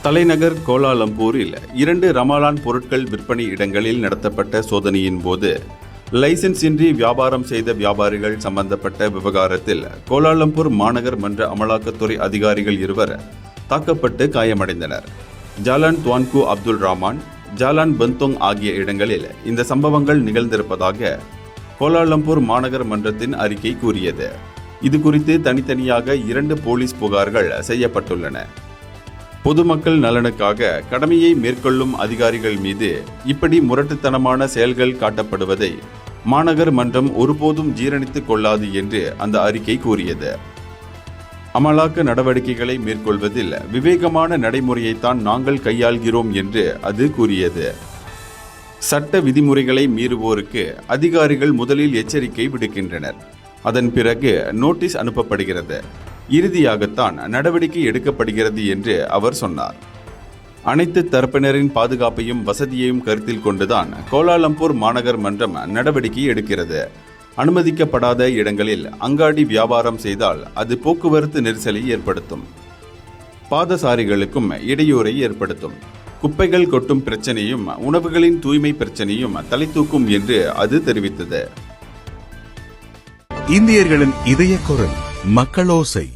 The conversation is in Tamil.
தலைநகர் கோலாலம்பூரில் 2 ரமலான் பொருட்கள் விற்பனை இடங்களில் நடத்தப்பட்ட சோதனையின் போது லைசென்ஸ் இன்றி வியாபாரம் செய்த வியாபாரிகள் சம்பந்தப்பட்ட விவகாரத்தில் கோலாலம்பூர் மாநகர் மன்ற அமலாக்கத்துறை அதிகாரிகள் 2 தாக்கப்பட்டு காயமடைந்தனர். Jalan Tuanku Abdul Rahman, Jalan பந்தோங் ஆகிய இடங்களில் இந்த சம்பவங்கள் நிகழ்ந்திருப்பதாக கோலாலம்பூர் மாநகர் மன்றத்தின் அறிக்கை கூறியது. இது குறித்து தனித்தனியாக 2 போலீஸ் புகார்கள் செய்யப்பட்டுள்ளன. பொதுமக்கள் நலனுக்காக கடமையை மேற்கொள்ளும் அதிகாரிகள் மீது இப்படி முரட்டுத்தனமான செயல்கள் காட்டப்படுவதை மாநகர் மன்றம் ஒருபோதும் ஜீரணித்துக் கொள்ளாது என்று அந்த அறிக்கை கூறியது. அமலாக்க நடவடிக்கைகளை மேற்கொள்வதில் விவேகமான நடைமுறையைத்தான் நாங்கள் கையாள்கிறோம் என்று அது கூறியது. சட்ட விதிமுறைகளை மீறுவோருக்கு அதிகாரிகள் முதலில் எச்சரிக்கை விடுக்கின்றனர். அதன் பிறகு நோட்டீஸ் அனுப்பப்படுகிறது. இறுதியாகத்தான் நடவடிக்கை எடுக்கப்படுகிறது என்று அவர் சொன்னார். அனைத்து தரப்பினரின் பாதுகாப்பையும் வசதியையும் கருத்தில் கொண்டுதான் கோலாலம்பூர் மாநகர் மன்றம் நடவடிக்கை எடுக்கிறது. அனுமதிக்கப்படாத இடங்களில் அங்காடி வியாபாரம் செய்தால் அது போக்குவரத்து நெரிசலை ஏற்படுத்தும், பாதசாரிகளுக்கும் இடையூறை ஏற்படுத்தும். குப்பைகள் கொட்டும் பிரச்சனையும் உணவுகளின் தூய்மை பிரச்சனையும் தலை தூக்கும் என்று அது தெரிவித்தது. இந்தியர்களின் இதய குரல் மக்களோசை.